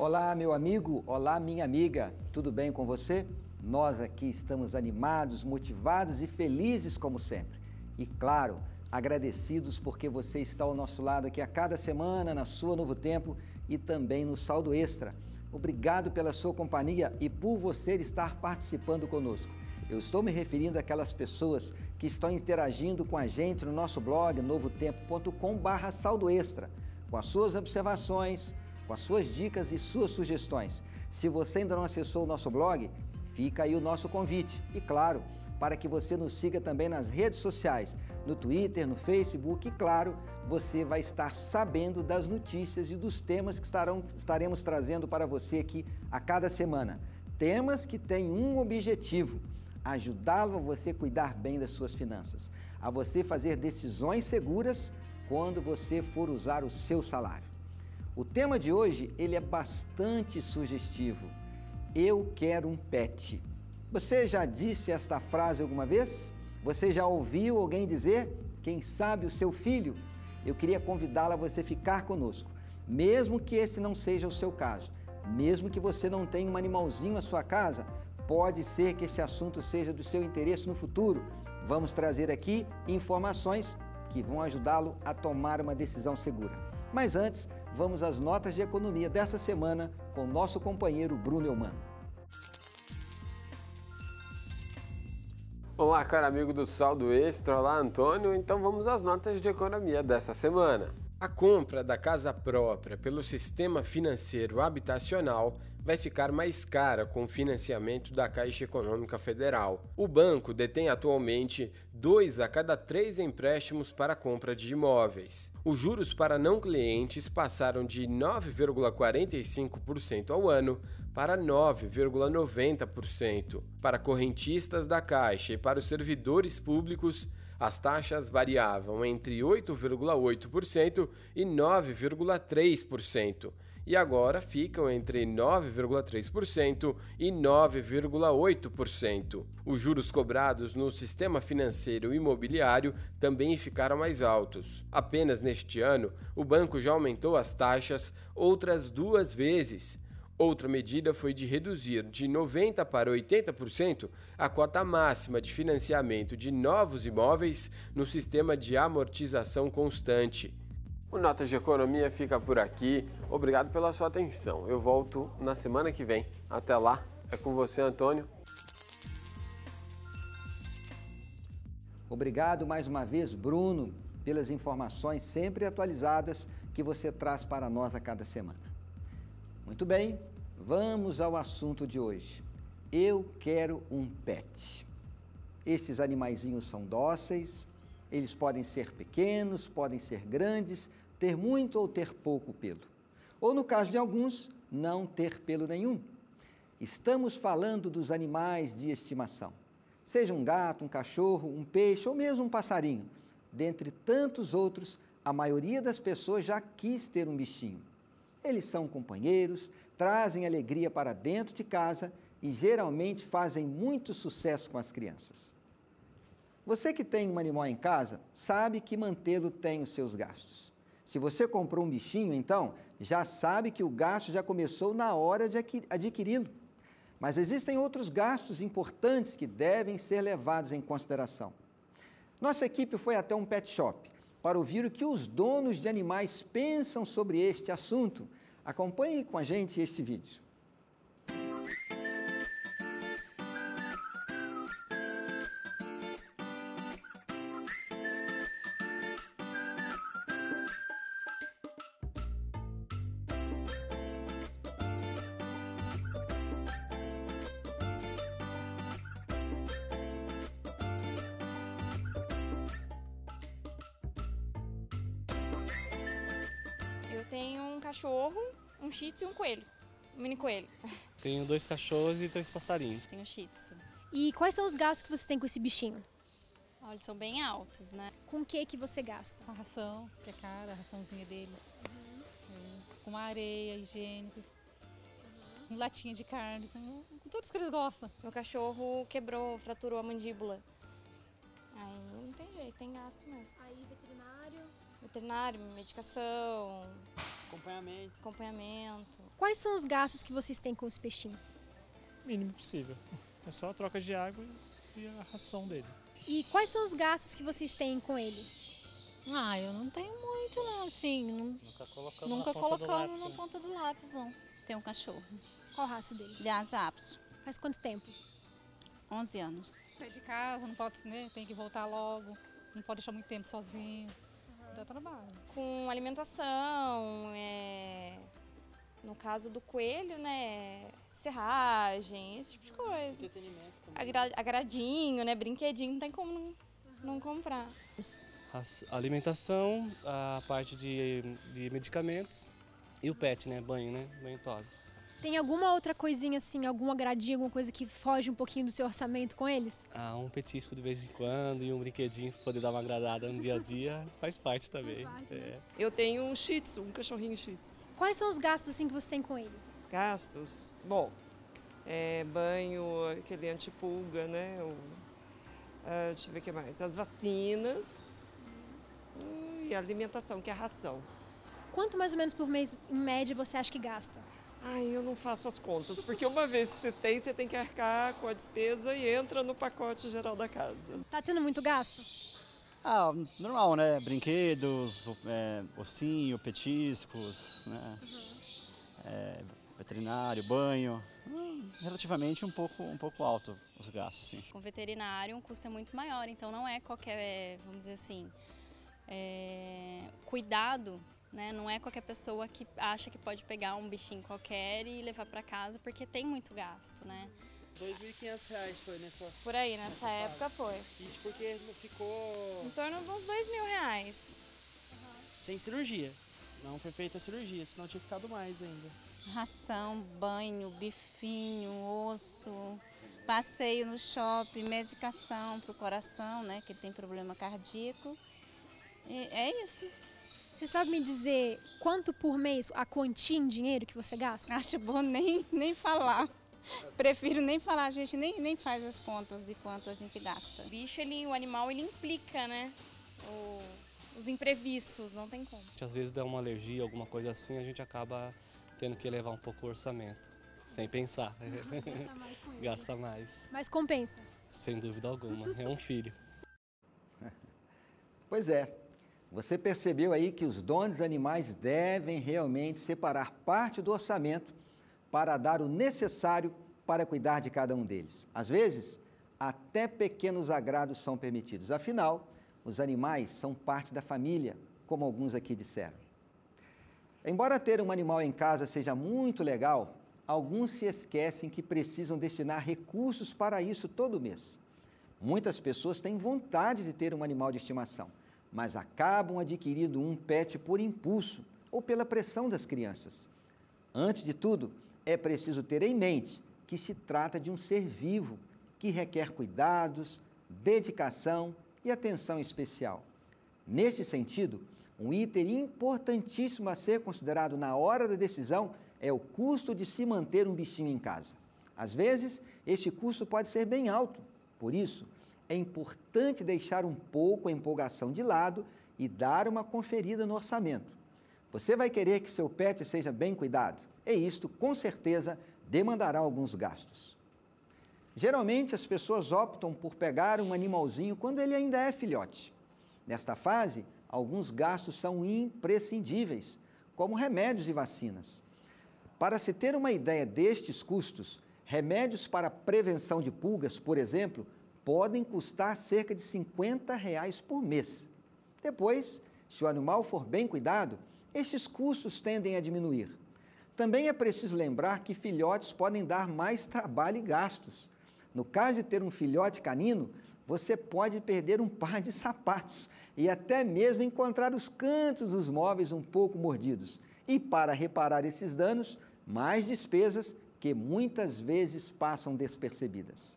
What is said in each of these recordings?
Olá, meu amigo, olá, minha amiga, tudo bem com você? Nós aqui estamos animados, motivados e felizes como sempre. E claro, agradecidos porque você está ao nosso lado aqui a cada semana na sua Novo Tempo e também no Saldo Extra. Obrigado pela sua companhia e por você estar participando conosco. Eu estou me referindo àquelas pessoas que estão interagindo com a gente no nosso blog novotempo.com/saldoextra, com as suas observações, com as suas dicas e suas sugestões. Se você ainda não acessou o nosso blog, fica aí o nosso convite. E claro, para que você nos siga também nas redes sociais, no Twitter, no Facebook e claro, você vai estar sabendo das notícias e dos temas que estaremos trazendo para você aqui a cada semana. Temas que têm um objetivo: ajudá-lo a você cuidar bem das suas finanças, a você fazer decisões seguras quando você for usar o seu salário. O tema de hoje, ele é bastante sugestivo. Eu quero um pet. Você já disse esta frase alguma vez? Você já ouviu alguém dizer? Quem sabe o seu filho? Eu queria convidá-la a você ficar conosco, mesmo que esse não seja o seu caso, mesmo que você não tenha um animalzinho à sua casa, pode ser que esse assunto seja do seu interesse no futuro. Vamos trazer aqui informações que vão ajudá-lo a tomar uma decisão segura. Mas antes, vamos às notas de economia dessa semana com o nosso companheiro Bruno Eumano. Olá, caro amigo do Saldo Extra, olá Antônio, então vamos às notas de economia dessa semana. A compra da casa própria pelo sistema financeiro habitacional vai ficar mais cara com o financiamento da Caixa Econômica Federal. O banco detém atualmente 2 a cada 3 empréstimos para a compra de imóveis. Os juros para não clientes passaram de 9,45% ao ano para 9,90%. Para correntistas da Caixa e para os servidores públicos, as taxas variavam entre 8,8% e 9,3%. E agora ficam entre 9,3% e 9,8%. Os juros cobrados no sistema financeiro imobiliário também ficaram mais altos. Apenas neste ano, o banco já aumentou as taxas outras 2 vezes. Outra medida foi de reduzir de 90% para 80% a cota máxima de financiamento de novos imóveis no sistema de amortização constante. O Notas de Economia fica por aqui. Obrigado pela sua atenção. Eu volto na semana que vem. Até lá, é com você, Antônio. Obrigado mais uma vez, Bruno, pelas informações sempre atualizadas que você traz para nós a cada semana. Muito bem, vamos ao assunto de hoje. Eu quero um pet. Esses animaizinhos são dóceis, eles podem ser pequenos, podem ser grandes, ter muito ou ter pouco pelo. Ou no caso de alguns, não ter pelo nenhum. Estamos falando dos animais de estimação. Seja um gato, um cachorro, um peixe ou mesmo um passarinho. Dentre tantos outros, a maioria das pessoas já quis ter um bichinho. Eles são companheiros, trazem alegria para dentro de casa e geralmente fazem muito sucesso com as crianças. Você que tem um animal em casa, sabe que mantê-lo tem os seus gastos. Se você comprou um bichinho, então, já sabe que o gasto já começou na hora de adquiri-lo. Mas existem outros gastos importantes que devem ser levados em consideração. Nossa equipe foi até um pet shop para ouvir o que os donos de animais pensam sobre este assunto. Acompanhe com a gente este vídeo. Eu tenho um cachorro, um shih tzu e um coelho, um mini coelho. Tenho 2 cachorros e 2 passarinhos. Tenho um shih tzu. E quais são os gastos que você tem com esse bichinho? Olha, eles são bem altos, né? Com o que você gasta? A ração, que é cara, a raçãozinha dele. Com areia, higiênico, com latinha de carne, com tudo que eles gostam. Meu cachorro quebrou, fraturou a mandíbula. Aí não tem jeito, tem gasto mesmo. Aí, veterinário? Veterinário, medicação, acompanhamento. Quais são os gastos que vocês têm com esse peixinho? Mínimo possível. É só a troca de água e a ração dele. E quais são os gastos que vocês têm com ele? Ah, eu não tenho muito não, assim, nunca colocamos na ponta do lápis, não. Tem um cachorro, Qual a raça dele? Lhasa Apso, Faz quanto tempo? 11 anos. Sai de casa, não pode, né? Tem que voltar logo, não pode deixar muito tempo sozinho. Dá trabalho. Com alimentação, no caso do coelho, né? Serragem, esse tipo de coisa. Entretenimento também. Agradinho, né? Brinquedinho, não tem como não comprar. Alimentação, a parte de medicamentos e o pet, né? Banho, né? Banho tosa. Tem alguma outra coisinha assim, algum agradinho, alguma coisa que foge um pouquinho do seu orçamento com eles? Ah, um petisco de vez em quando e um brinquedinho para poder dar uma agradada no dia a dia faz parte também. Eu tenho um Shih Tzu, um cachorrinho Shih Tzu. Quais são os gastos assim que você tem com ele? Gastos? Bom, banho, aquele antipulga, né? Deixa eu ver o que mais. As vacinas e a alimentação, que é a ração. Quanto mais ou menos por mês, em média, você acha que gasta? Ai, eu não faço as contas, porque uma vez que você tem que arcar com a despesa e entra no pacote geral da casa. Tá tendo muito gasto? Ah, normal, né? Brinquedos, ossinho, petiscos, né? Veterinário, banho. Relativamente um pouco alto os gastos, sim. Com veterinário o custo é muito maior, então não é qualquer, vamos dizer assim, cuidado, né? Não é qualquer pessoa que acha que pode pegar um bichinho qualquer e levar para casa, porque tem muito gasto, né? R$2.500 foi nessa... Por aí, nessa época foi. Isso porque ficou... Em torno de uns R$2.000. Sem cirurgia. Não foi feita a cirurgia, senão tinha ficado mais ainda. Ração, banho, bifinho, osso, passeio no shopping, medicação para o coração, né? Que ele tem problema cardíaco. E é isso. Você sabe me dizer quanto por mês, a quantia em dinheiro que você gasta? Acho bom nem falar. Prefiro nem falar, a gente nem faz as contas de quanto a gente gasta. O bicho, o animal, ele implica, né? Os imprevistos, não tem como. Às vezes dá uma alergia, alguma coisa assim, a gente acaba tendo que elevar um pouco o orçamento, sem pensar. Gasta mais com ele. Gasta mais, Mas compensa. sem dúvida alguma. É um filho. Pois é, você percebeu aí que os donos animais devem realmente separar parte do orçamento para dar o necessário para cuidar de cada um deles. Às vezes, até pequenos agrados são permitidos. Afinal, os animais são parte da família, como alguns aqui disseram. Embora ter um animal em casa seja muito legal, alguns se esquecem que precisam destinar recursos para isso todo mês. Muitas pessoas têm vontade de ter um animal de estimação, mas acabam adquirindo um pet por impulso ou pela pressão das crianças. Antes de tudo, é preciso ter em mente que se trata de um ser vivo que requer cuidados, dedicação e atenção especial. Nesse sentido, um item importantíssimo a ser considerado na hora da decisão é o custo de se manter um bichinho em casa. Às vezes, este custo pode ser bem alto, por isso, é importante deixar um pouco a empolgação de lado e dar uma conferida no orçamento. Você vai querer que seu pet seja bem cuidado, e isto, com certeza, demandará alguns gastos. Geralmente, as pessoas optam por pegar um animalzinho quando ele ainda é filhote. Nesta fase, alguns gastos são imprescindíveis, como remédios e vacinas. Para se ter uma ideia destes custos, remédios para prevenção de pulgas, por exemplo, podem custar cerca de R$50 por mês. Depois, se o animal for bem cuidado, estes custos tendem a diminuir. Também é preciso lembrar que filhotes podem dar mais trabalho e gastos. No caso de ter um filhote canino, você pode perder um par de sapatos e até mesmo encontrar os cantos dos móveis um pouco mordidos. E para reparar esses danos, mais despesas que muitas vezes passam despercebidas.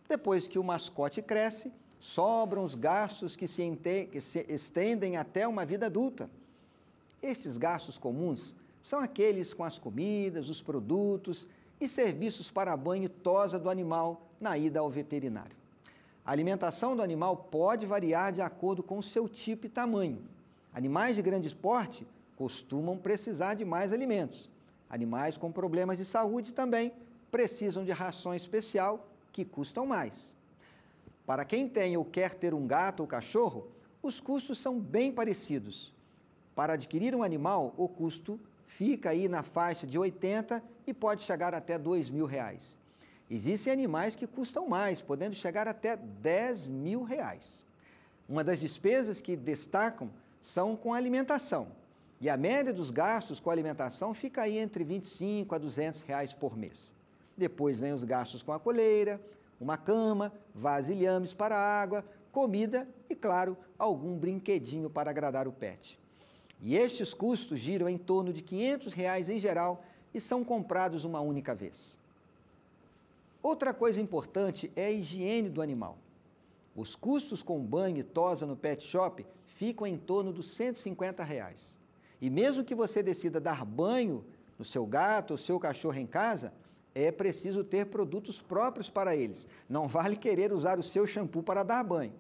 Depois que o mascote cresce, sobram os gastos que se estendem até uma vida adulta. Esses gastos comuns são aqueles com as comidas, os produtos e serviços para banho e tosa do animal na ida ao veterinário. A alimentação do animal pode variar de acordo com o seu tipo e tamanho. Animais de grande porte costumam precisar de mais alimentos. Animais com problemas de saúde também precisam de ração especial que custam mais. Para quem tem ou quer ter um gato ou cachorro, os custos são bem parecidos. Para adquirir um animal, o custo fica aí na faixa de 80 e pode chegar até R$2.000. Existem animais que custam mais, podendo chegar até R$10.000. Uma das despesas que destacam são com a alimentação. E a média dos gastos com a alimentação fica aí entre R$25 a R$200 por mês. Depois vem os gastos com a coleira, uma cama, vasilhames para água, comida e, claro, algum brinquedinho para agradar o pet. E estes custos giram em torno de R$500 em geral e são comprados uma única vez. Outra coisa importante é a higiene do animal. Os custos com banho e tosa no pet shop ficam em torno dos R$150. E mesmo que você decida dar banho no seu gato ou seu cachorro em casa, é preciso ter produtos próprios para eles. Não vale querer usar o seu shampoo para dar banho.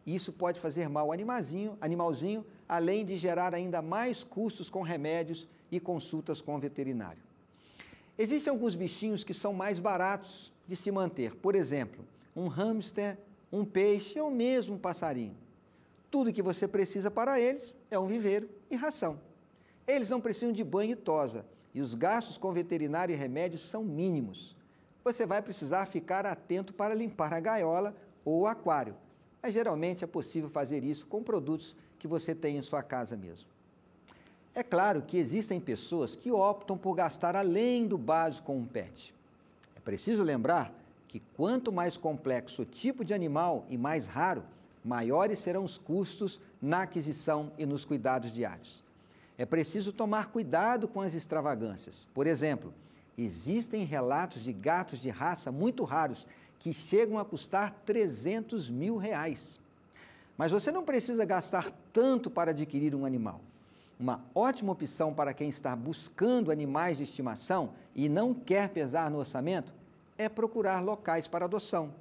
Isso pode fazer mal ao animalzinho, além de gerar ainda mais custos com remédios e consultas com o veterinário. Existem alguns bichinhos que são mais baratos de se manter. Por exemplo, um hamster, um peixe ou mesmo um passarinho. Tudo que você precisa para eles é um viveiro e ração. Eles não precisam de banho e tosa, e os gastos com veterinário e remédios são mínimos. Você vai precisar ficar atento para limpar a gaiola ou o aquário, mas geralmente é possível fazer isso com produtos que você tem em sua casa mesmo. É claro que existem pessoas que optam por gastar além do básico com um pet. É preciso lembrar que quanto mais complexo o tipo de animal e mais raro, maiores serão os custos na aquisição e nos cuidados diários. É preciso tomar cuidado com as extravagâncias. Por exemplo, existem relatos de gatos de raça muito raros que chegam a custar R$300.000. Mas você não precisa gastar tanto para adquirir um animal. Uma ótima opção para quem está buscando animais de estimação e não quer pesar no orçamento é procurar locais para adoção.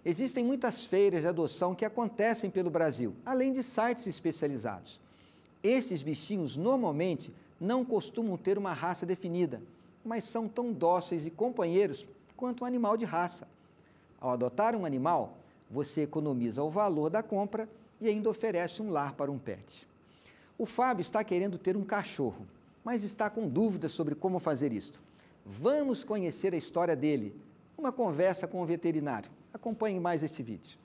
Existem muitas feiras de adoção que acontecem pelo Brasil, além de sites especializados. Esses bichinhos normalmente não costumam ter uma raça definida, mas são tão dóceis e companheiros quanto um animal de raça. Ao adotar um animal, você economiza o valor da compra e ainda oferece um lar para um pet. O Fábio está querendo ter um cachorro, mas está com dúvidas sobre como fazer isto. Vamos conhecer a história dele. Uma conversa com o veterinário. Acompanhe mais este vídeo.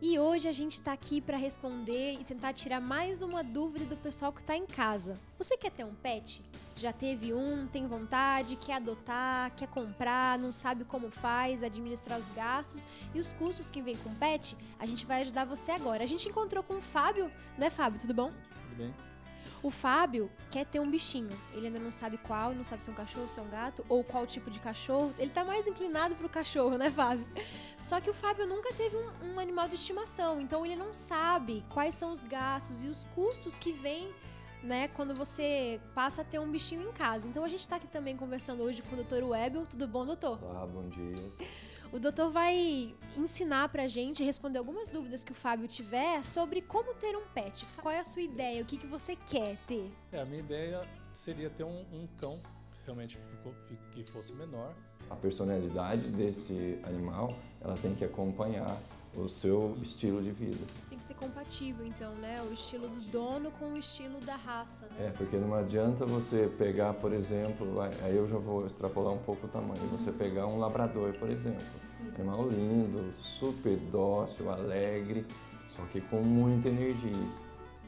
E hoje a gente está aqui para responder e tentar tirar mais uma dúvida do pessoal que está em casa. Você quer ter um pet? Já teve um, tem vontade, quer adotar, quer comprar, não sabe como faz, administrar os gastos e os custos que vem com o pet? A gente vai ajudar você agora. A gente encontrou com o Fábio, né, Fábio? Tudo bom? Tudo bem. O Fábio quer ter um bichinho. Ele ainda não sabe qual, não sabe se é um cachorro, se é um gato ou qual tipo de cachorro. Ele tá mais inclinado pro cachorro, né, Fábio? Só que o Fábio nunca teve um animal de estimação, então ele não sabe quais são os gastos e os custos que vêm, né, quando você passa a ter um bichinho em casa. Então a gente tá aqui também conversando hoje com o Dr. Webel. Tudo bom, doutor? Olá, bom dia. O doutor vai ensinar pra gente, responder algumas dúvidas que o Fábio tiver sobre como ter um pet. Qual é a sua ideia? O que você quer ter? A minha ideia seria ter um cão, realmente que fosse menor. A personalidade desse animal, ela tem que acompanhar o seu estilo de vida. Tem que ser compatível, então, né? O estilo do dono com o estilo da raça, né? Porque não adianta você pegar, por exemplo, aí eu já vou extrapolar um pouco o tamanho, você pegar um labrador, por exemplo. Sim. Animal lindo, super dócil, alegre, só que com muita energia.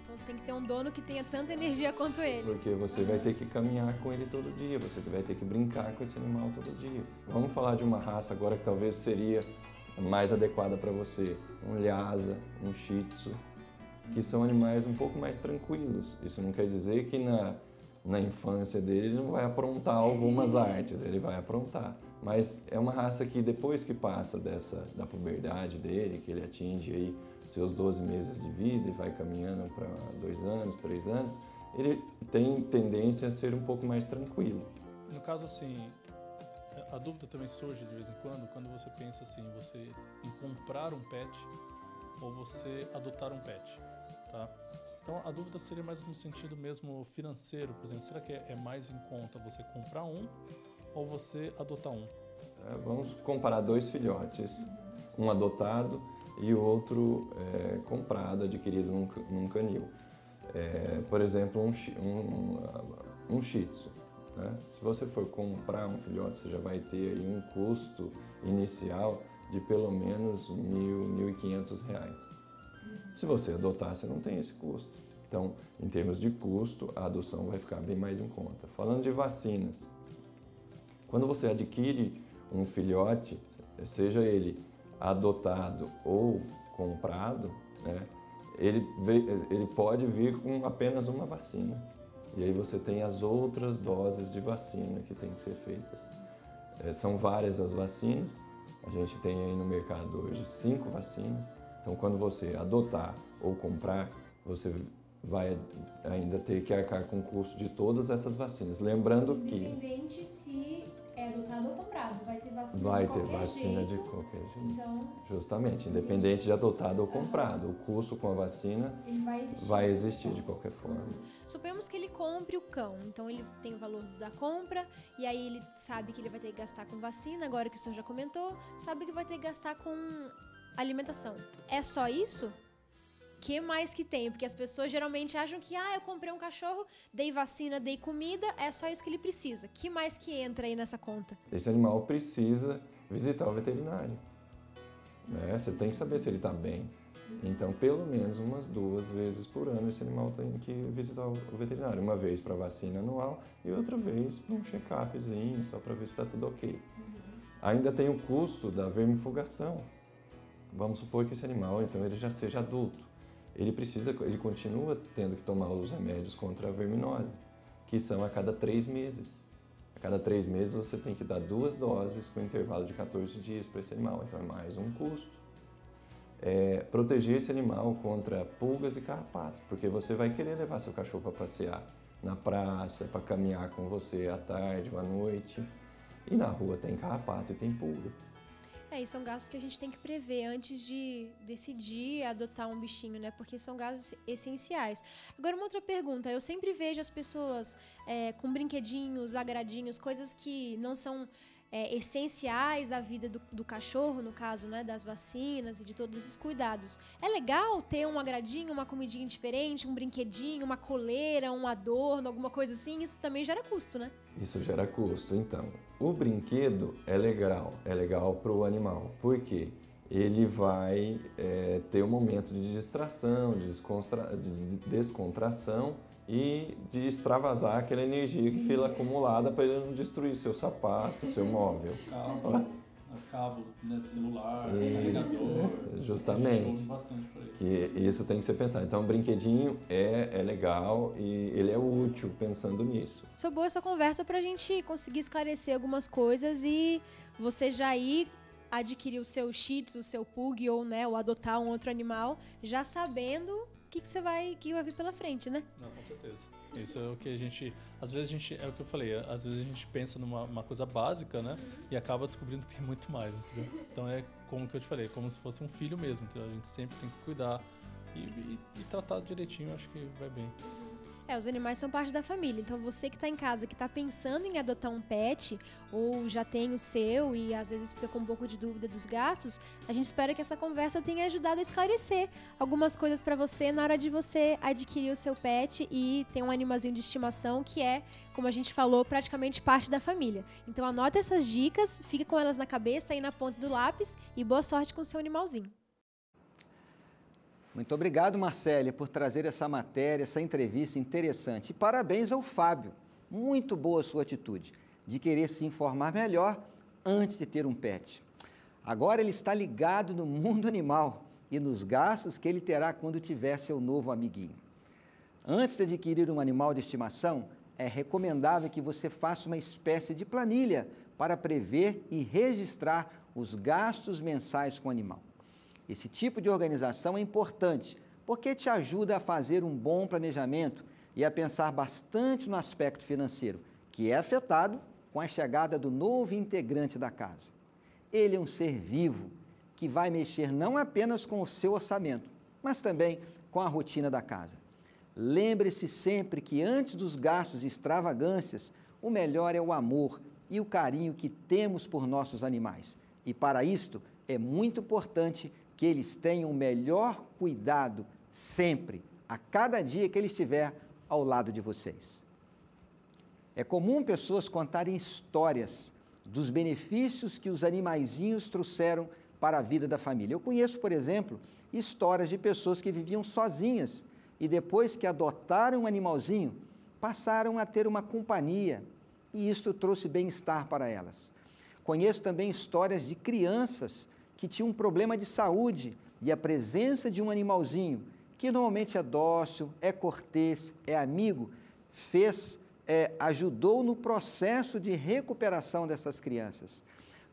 Então tem que ter um dono que tenha tanta energia quanto ele. Porque você vai ter que caminhar com ele todo dia, você vai ter que brincar com esse animal todo dia. Vamos falar de uma raça agora que talvez seria mais adequada para você, um Lhasa, um Shih Tzu, que são animais um pouco mais tranquilos. Isso não quer dizer que na infância dele ele não vai aprontar algumas artes, ele vai aprontar. Mas é uma raça que depois que passa da puberdade dele, que ele atinge aí seus 12 meses de vida e vai caminhando para 2 anos, 3 anos, ele tem tendência a ser um pouco mais tranquilo. No caso, assim, a dúvida também surge de vez em quando você pensa assim, você em comprar um pet ou você adotar um pet, tá? Então, a dúvida seria mais no sentido mesmo financeiro, por exemplo, será que é mais em conta você comprar um ou você adotar um? Vamos comparar 2 filhotes, um adotado e o outro comprado, adquirido num canil. Por exemplo, um Shih Tzu. Né? Se você for comprar um filhote, você já vai ter aí um custo inicial de pelo menos R$ 1.500. Se você adotar, você não tem esse custo. Então, em termos de custo, a adoção vai ficar bem mais em conta. Falando de vacinas, quando você adquire um filhote, seja ele adotado ou comprado, né, ele pode vir com apenas uma vacina. E aí você tem as outras doses de vacina que tem que ser feitas. São várias as vacinas. A gente tem aí no mercado hoje 5 vacinas. Então, quando você adotar ou comprar, você vai ainda ter que arcar com o custo de todas essas vacinas. Lembrando que... Independente se é adotado ou comprado, vai ter vacina vai de ter qualquer vacina jeito. de qualquer jeito. Então, justamente, independente de adotado ou comprado. O custo com a vacina ele vai existir de qualquer forma. Suponhamos que ele compre o cão, então ele tem o valor da compra e aí ele sabe que ele vai ter que gastar com vacina, agora que o senhor já comentou, sabe que vai ter que gastar com alimentação. É só isso? Que mais que tem? Porque as pessoas geralmente acham que eu comprei um cachorro, dei vacina, dei comida, é só isso que ele precisa. Que mais que entra aí nessa conta? Esse animal precisa visitar o veterinário. Né? Você tem que saber se ele está bem. Então, pelo menos umas 2 vezes por ano, esse animal tem que visitar o veterinário. Uma vez para vacina anual e outra vez para um check-upzinho, só para ver se está tudo ok. Ainda tem o custo da vermifugação. Vamos supor que esse animal, então, ele já seja adulto. Ele continua tendo que tomar os remédios contra a verminose, que são a cada 3 meses. A cada 3 meses você tem que dar 2 doses com intervalo de 14 dias para esse animal, então é mais um custo. Proteger esse animal contra pulgas e carrapatos, porque você vai querer levar seu cachorro para passear na praça, para caminhar com você à tarde ou à noite, e na rua tem carrapato e tem pulga. E são gastos que a gente tem que prever antes de decidir adotar um bichinho, né? Porque são gastos essenciais. Agora, uma outra pergunta. Eu sempre vejo as pessoas com brinquedinhos, agradinhos, coisas que não são essenciais à vida do cachorro, no caso, né? Das vacinas e de todos esses cuidados. É legal ter um agradinho, uma comidinha diferente, um brinquedinho, uma coleira, um adorno, alguma coisa assim? Isso também gera custo, né? Isso gera custo. Então, o brinquedo é legal para o animal. Por quê? Ele vai ter um momento de distração, de descontração e de extravasar aquela energia que fica acumulada para ele não destruir seu sapato, seu móvel. Cabo, né, celular, carregador. Justamente. Que isso tem que ser pensado. Então, o brinquedinho é legal e ele é útil pensando nisso. Foi boa essa conversa para a gente conseguir esclarecer algumas coisas e você já ir adquirir o seu Shih Tzu, o seu Pug ou, né, ou adotar um outro animal, já sabendo o que vai vir pela frente, né? Não, com certeza. Isso é o que a gente... Às vezes é o que eu falei, às vezes a gente pensa numa coisa básica, né? E acaba descobrindo que tem muito mais, entendeu? Então é como que eu te falei, como se fosse um filho mesmo, entendeu? A gente sempre tem que cuidar e tratar direitinho, acho que vai bem. Os animais são parte da família, então você que está em casa, que está pensando em adotar um pet, ou já tem o seu e às vezes fica com um pouco de dúvida dos gastos, a gente espera que essa conversa tenha ajudado a esclarecer algumas coisas para você na hora de você adquirir o seu pet e ter um animalzinho de estimação que é, como a gente falou, praticamente parte da família. Então anota essas dicas, fica com elas na cabeça e na ponta do lápis e boa sorte com o seu animalzinho. Muito obrigado, Marcélia, por trazer essa matéria, essa entrevista interessante. E parabéns ao Fábio. Muito boa a sua atitude de querer se informar melhor antes de ter um pet. Agora ele está ligado no mundo animal e nos gastos que ele terá quando tiver seu novo amiguinho. Antes de adquirir um animal de estimação, é recomendável que você faça uma espécie de planilha para prever e registrar os gastos mensais com o animal. Esse tipo de organização é importante porque te ajuda a fazer um bom planejamento e a pensar bastante no aspecto financeiro, que é afetado com a chegada do novo integrante da casa. Ele é um ser vivo que vai mexer não apenas com o seu orçamento, mas também com a rotina da casa. Lembre-se sempre que antes dos gastos e extravagâncias, o melhor é o amor e o carinho que temos por nossos animais. E para isto, é muito importante que eles tenham o melhor cuidado sempre, a cada dia que ele estiver ao lado de vocês. É comum pessoas contarem histórias dos benefícios que os animaizinhos trouxeram para a vida da família. Eu conheço, por exemplo, histórias de pessoas que viviam sozinhas e depois que adotaram um animalzinho, passaram a ter uma companhia e isso trouxe bem-estar para elas. Conheço também histórias de crianças que tinham um problema de saúde e a presença de um animalzinho, que normalmente é dócil, é cortês, é amigo, ajudou no processo de recuperação dessas crianças.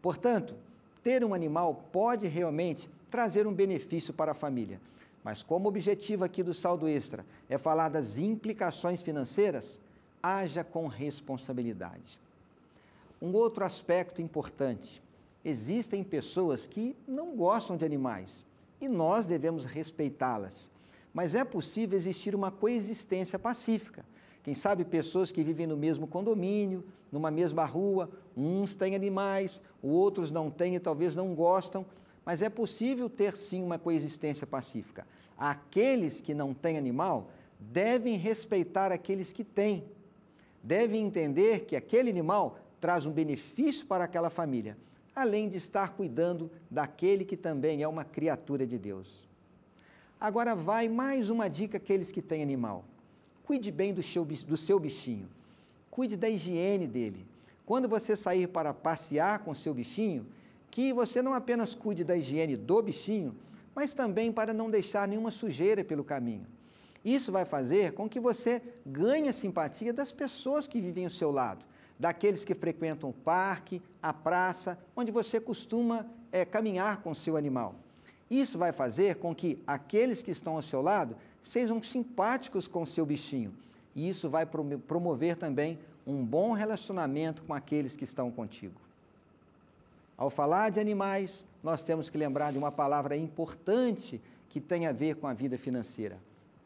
Portanto, ter um animal pode realmente trazer um benefício para a família, mas como o objetivo aqui do Saldo Extra é falar das implicações financeiras, haja com responsabilidade. Um outro aspecto importante, existem pessoas que não gostam de animais e nós devemos respeitá-las, mas é possível existir uma coexistência pacífica. Quem sabe pessoas que vivem no mesmo condomínio, numa mesma rua, uns têm animais, outros não têm e talvez não gostam, mas é possível ter sim uma coexistência pacífica. Aqueles que não têm animal devem respeitar aqueles que têm, devem entender que aquele animal traz um benefício para aquela família, além de estar cuidando daquele que também é uma criatura de Deus. Agora vai mais uma dica àqueles que têm animal. Cuide bem do seu bichinho, cuide da higiene dele. Quando você sair para passear com o seu bichinho, que você não apenas cuide da higiene do bichinho, mas também para não deixar nenhuma sujeira pelo caminho. Isso vai fazer com que você ganhe a simpatia das pessoas que vivem ao seu lado, daqueles que frequentam o parque, a praça, onde você costuma caminhar com o seu animal. Isso vai fazer com que aqueles que estão ao seu lado sejam simpáticos com o seu bichinho. E isso vai promover também um bom relacionamento com aqueles que estão contigo. Ao falar de animais, nós temos que lembrar de uma palavra importante que tem a ver com a vida financeira: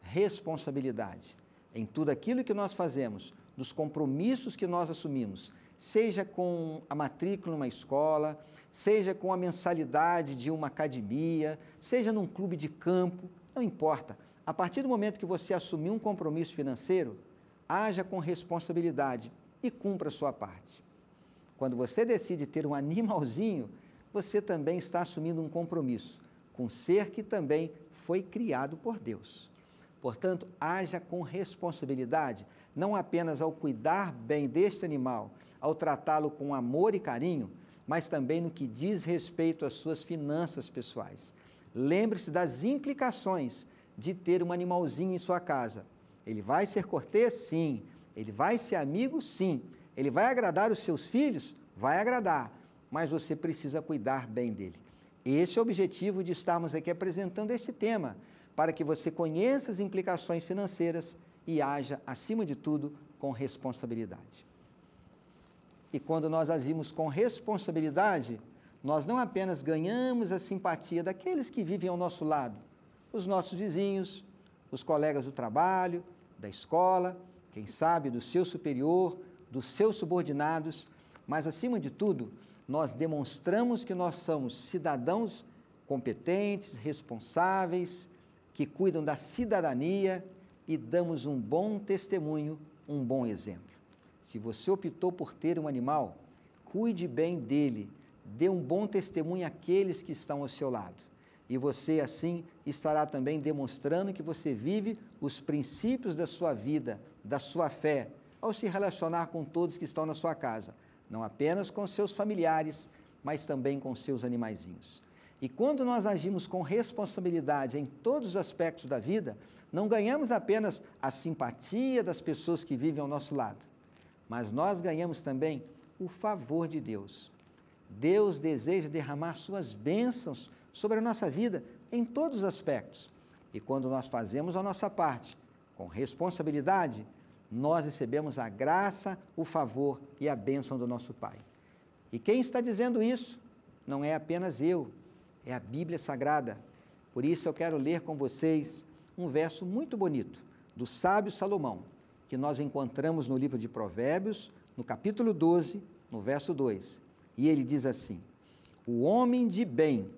responsabilidade. Em tudo aquilo que nós fazemos, dos compromissos que nós assumimos, seja com a matrícula numa escola, seja com a mensalidade de uma academia, seja num clube de campo, não importa. A partir do momento que você assumir um compromisso financeiro, haja com responsabilidade e cumpra a sua parte. Quando você decide ter um animalzinho, você também está assumindo um compromisso com um ser que também foi criado por Deus. Portanto, haja com responsabilidade, não apenas ao cuidar bem deste animal, ao tratá-lo com amor e carinho, mas também no que diz respeito às suas finanças pessoais. Lembre-se das implicações de ter um animalzinho em sua casa. Ele vai ser cortês? Sim. Ele vai ser amigo? Sim. Ele vai agradar os seus filhos? Vai agradar. Mas você precisa cuidar bem dele. Esse é o objetivo de estarmos aqui apresentando este tema, para que você conheça as implicações financeiras e haja, acima de tudo, com responsabilidade. E quando nós agimos com responsabilidade, nós não apenas ganhamos a simpatia daqueles que vivem ao nosso lado, os nossos vizinhos, os colegas do trabalho, da escola, quem sabe do seu superior, dos seus subordinados, mas acima de tudo, nós demonstramos que nós somos cidadãos competentes, responsáveis, que cuidam da cidadania e damos um bom testemunho, um bom exemplo. Se você optou por ter um animal, cuide bem dele, dê um bom testemunho àqueles que estão ao seu lado. E você, assim, estará também demonstrando que você vive os princípios da sua vida, da sua fé, ao se relacionar com todos que estão na sua casa, não apenas com seus familiares, mas também com seus animaizinhos. E quando nós agimos com responsabilidade em todos os aspectos da vida, não ganhamos apenas a simpatia das pessoas que vivem ao nosso lado, mas nós ganhamos também o favor de Deus. Deus deseja derramar suas bênçãos sobre a nossa vida em todos os aspectos. E quando nós fazemos a nossa parte com responsabilidade, nós recebemos a graça, o favor e a bênção do nosso Pai. E quem está dizendo isso não é apenas eu, é a Bíblia Sagrada. Por isso eu quero ler com vocês um verso muito bonito do sábio Salomão, que nós encontramos no livro de Provérbios, no capítulo 12, no verso 2. E ele diz assim: o homem de bem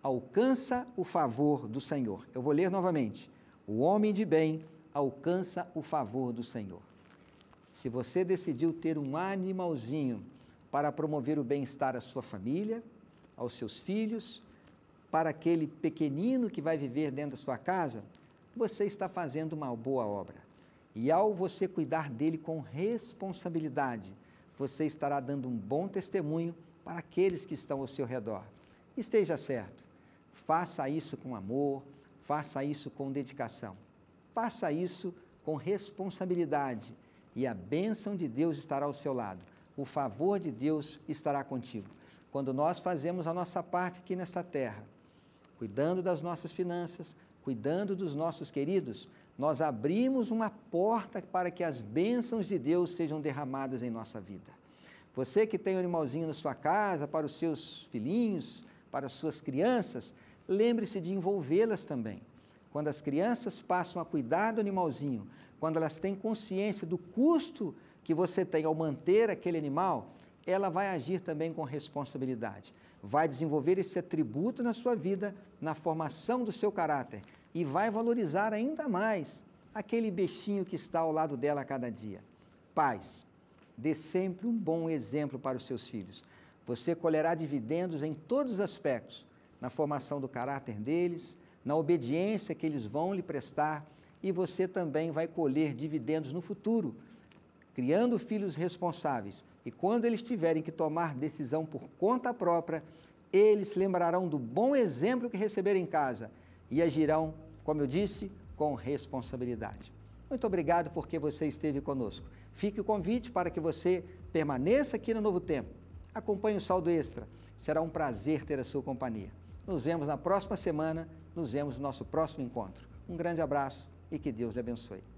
alcança o favor do Senhor. Eu vou ler novamente. O homem de bem alcança o favor do Senhor. Se você decidiu ter um animalzinho para promover o bem-estar à sua família, aos seus filhos, para aquele pequenino que vai viver dentro da sua casa, você está fazendo uma boa obra. E ao você cuidar dele com responsabilidade, você estará dando um bom testemunho para aqueles que estão ao seu redor. Esteja certo, faça isso com amor, faça isso com dedicação, faça isso com responsabilidade e a bênção de Deus estará ao seu lado, o favor de Deus estará contigo. Quando nós fazemos a nossa parte aqui nesta terra, cuidando das nossas finanças, cuidando dos nossos queridos, nós abrimos uma porta para que as bênçãos de Deus sejam derramadas em nossa vida. Você que tem um animalzinho na sua casa, para os seus filhinhos, para as suas crianças, lembre-se de envolvê-las também. Quando as crianças passam a cuidar do animalzinho, quando elas têm consciência do custo que você tem ao manter aquele animal, ela vai agir também com responsabilidade. Vai desenvolver esse atributo na sua vida, na formação do seu caráter e vai valorizar ainda mais aquele bichinho que está ao lado dela a cada dia. Pais, dê sempre um bom exemplo para os seus filhos. Você colherá dividendos em todos os aspectos, na formação do caráter deles, na obediência que eles vão lhe prestar e você também vai colher dividendos no futuro, criando filhos responsáveis. E quando eles tiverem que tomar decisão por conta própria, eles se lembrarão do bom exemplo que receberam em casa e agirão, como eu disse, com responsabilidade. Muito obrigado porque você esteve conosco. Fique o convite para que você permaneça aqui no Novo Tempo. Acompanhe o Saldo Extra. Será um prazer ter a sua companhia. Nos vemos na próxima semana, nos vemos no nosso próximo encontro. Um grande abraço e que Deus lhe abençoe.